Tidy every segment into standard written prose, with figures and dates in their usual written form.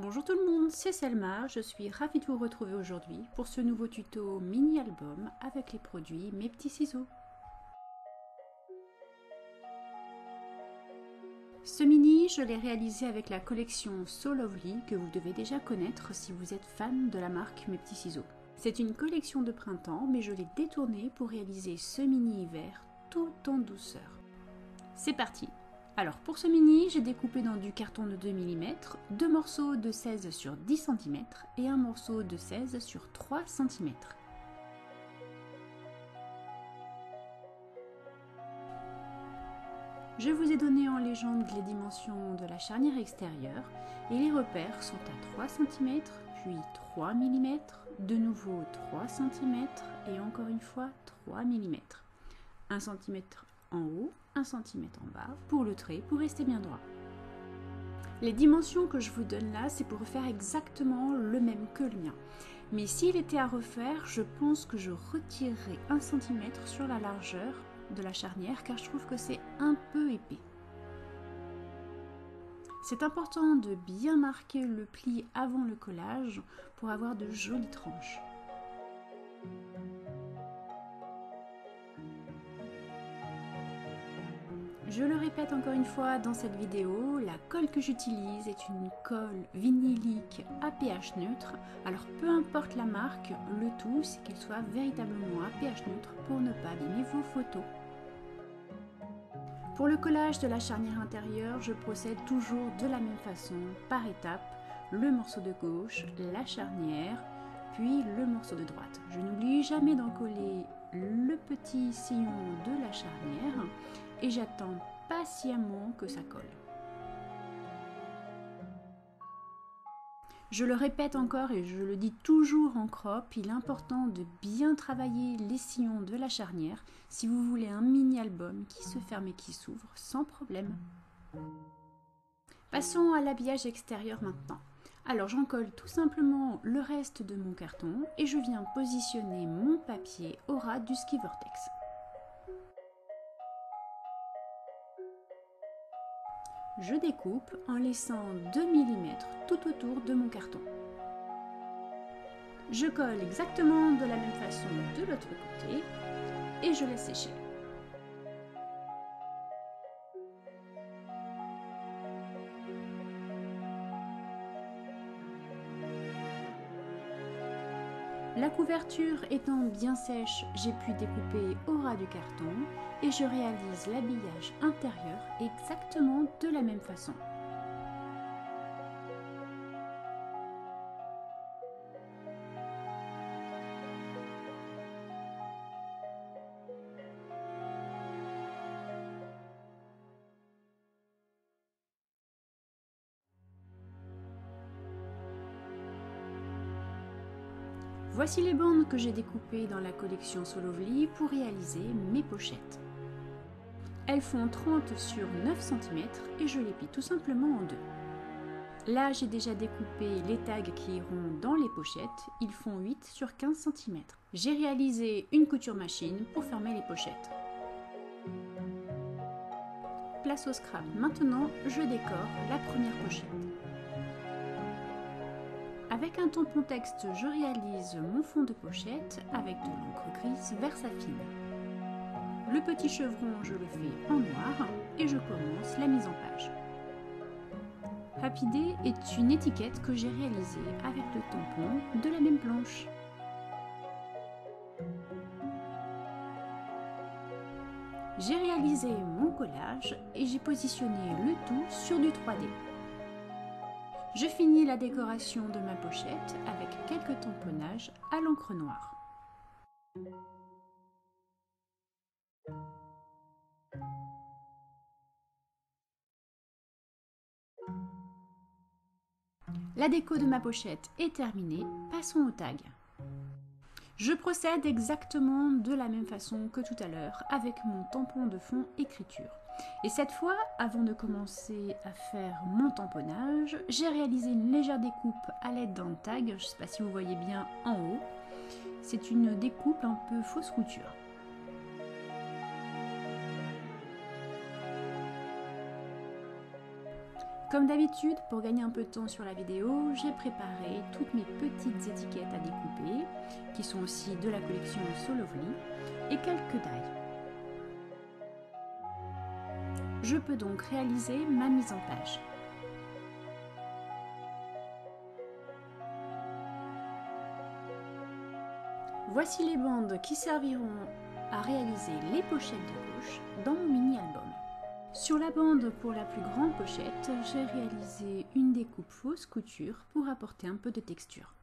Bonjour tout le monde, c'est Selma, je suis ravie de vous retrouver aujourd'hui pour ce nouveau tuto mini-album avec les produits Mes Petits Ciseaux. Ce mini, je l'ai réalisé avec la collection So Lovely que vous devez déjà connaître si vous êtes fan de la marque Mes Petits Ciseaux. C'est une collection de printemps, mais je l'ai détournée pour réaliser ce mini-hiver tout en douceur. C'est parti! Alors pour ce mini, j'ai découpé dans du carton de 2 mm, deux morceaux de 16 sur 10 cm et un morceau de 16 sur 3 cm. Je vous ai donné en légende les dimensions de la charnière extérieure et les repères sont à 3 cm, puis 3 mm, de nouveau 3 cm et encore une fois 3 mm. 1 cm en haut, 1 cm en bas pour le trait pour rester bien droit. Les dimensions que je vous donne là, c'est pour faire exactement le même que le mien. Mais s'il était à refaire, je pense que je retirerais 1 cm sur la largeur de la charnière car je trouve que c'est un peu épais. C'est important de bien marquer le pli avant le collage pour avoir de jolies tranches. Je le répète encore une fois dans cette vidéo, la colle que j'utilise est une colle vinylique à pH neutre. Alors peu importe la marque, le tout c'est qu'elle soit véritablement à pH neutre pour ne pas abîmer vos photos. Pour le collage de la charnière intérieure, je procède toujours de la même façon, par étapes, le morceau de gauche, la charnière, puis le morceau de droite. Je n'oublie jamais d'en coller le petit sillon de la charnière et j'attends patiemment que ça colle. Je le répète encore et je le dis toujours en crop, il est important de bien travailler les sillons de la charnière si vous voulez un mini-album qui se ferme et qui s'ouvre sans problème. Passons à l'habillage extérieur maintenant. Alors j'en colle tout simplement le reste de mon carton et je viens positionner mon papier au ras du ski vortex. Je découpe en laissant 2 mm tout autour de mon carton. Je colle exactement de la même façon de l'autre côté et je laisse sécher. La couverture étant bien sèche, j'ai pu découper au ras du carton et je réalise l'habillage intérieur exactement de la même façon. Voici les bandes que j'ai découpées dans la collection So Lovely pour réaliser mes pochettes. Elles font 30 sur 9 cm et je les plie tout simplement en deux. Là, j'ai déjà découpé les tags qui iront dans les pochettes, ils font 8 sur 15 cm. J'ai réalisé une couture machine pour fermer les pochettes. Place au scrap. Maintenant, je décore la première pochette. Avec un tampon texte, je réalise mon fond de pochette avec de l'encre grise Versafine. Le petit chevron, je le fais en noir et je commence la mise en page. Happy Day est une étiquette que j'ai réalisée avec le tampon de la même planche. J'ai réalisé mon collage et j'ai positionné le tout sur du 3D. Je finis la décoration de ma pochette avec quelques tamponnages à l'encre noire. La déco de ma pochette est terminée, passons au tag. Je procède exactement de la même façon que tout à l'heure avec mon tampon de fond écriture. Et cette fois, avant de commencer à faire mon tamponnage, j'ai réalisé une légère découpe à l'aide d'un tag, je ne sais pas si vous voyez bien en haut. C'est une découpe un peu fausse couture. Comme d'habitude, pour gagner un peu de temps sur la vidéo, j'ai préparé toutes mes petites étiquettes à découper, qui sont aussi de la collection So Lovely, et quelques die. Je peux donc réaliser ma mise en page. Voici les bandes qui serviront à réaliser les pochettes de gauche dans mon mini-album. Sur la bande pour la plus grande pochette, j'ai réalisé une découpe fausse couture pour apporter un peu de texture.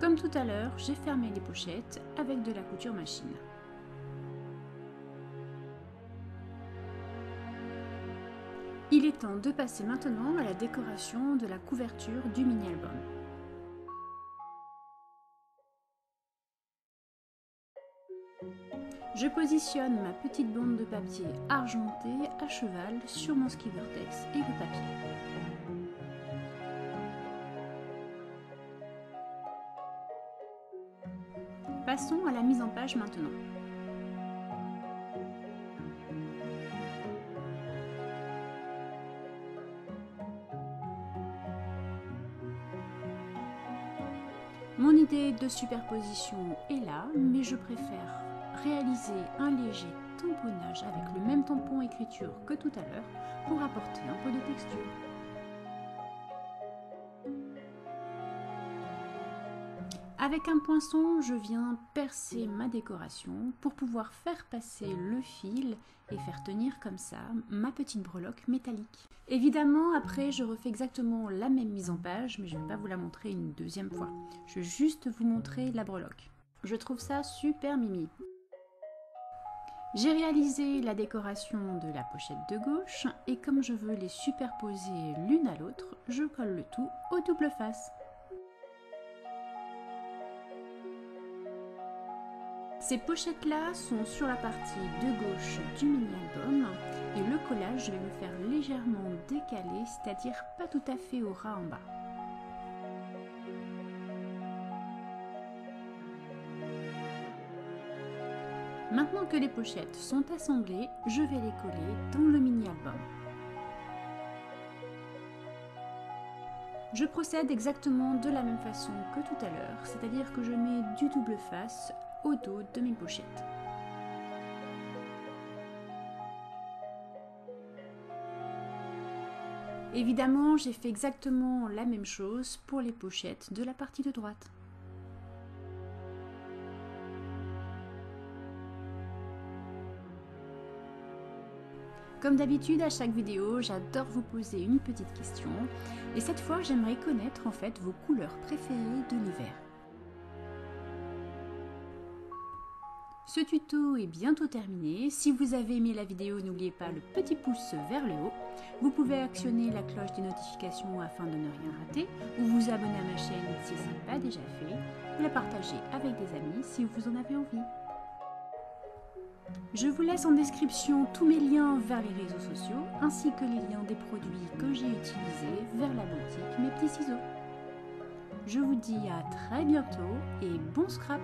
Comme tout à l'heure, j'ai fermé les pochettes avec de la couture machine. Il est temps de passer maintenant à la décoration de la couverture du mini-album. Je positionne ma petite bande de papier argentée à cheval sur mon ski vertex et le papier. Passons à la mise en page maintenant. Mon idée de superposition est là, mais je préfère réaliser un léger tamponnage avec le même tampon écriture que tout à l'heure pour apporter un peu de texture. Avec un poinçon, je viens percer ma décoration pour pouvoir faire passer le fil et faire tenir comme ça ma petite breloque métallique. Évidemment, après, je refais exactement la même mise en page, mais je ne vais pas vous la montrer une deuxième fois. Je vais juste vous montrer la breloque. Je trouve ça super mimi. J'ai réalisé la décoration de la pochette de gauche et comme je veux les superposer l'une à l'autre, je colle le tout au double face. Ces pochettes-là sont sur la partie de gauche du mini-album et le collage, je vais le faire légèrement décalé, c'est-à-dire pas tout à fait au ras en bas. Maintenant que les pochettes sont assemblées, je vais les coller dans le mini-album. Je procède exactement de la même façon que tout à l'heure, c'est-à-dire que je mets du double face au dos de mes pochettes. Évidemment, j'ai fait exactement la même chose pour les pochettes de la partie de droite. Comme d'habitude, à chaque vidéo, j'adore vous poser une petite question. Et cette fois, j'aimerais connaître en fait vos couleurs préférées de l'hiver. Ce tuto est bientôt terminé. Si vous avez aimé la vidéo, n'oubliez pas le petit pouce vers le haut. Vous pouvez actionner la cloche des notifications afin de ne rien rater, ou vous abonner à ma chaîne si ce n'est pas déjà fait, ou la partager avec des amis si vous en avez envie. Je vous laisse en description tous mes liens vers les réseaux sociaux, ainsi que les liens des produits que j'ai utilisés vers la boutique Mes Petits Ciseaux. Je vous dis à très bientôt et bon scrap!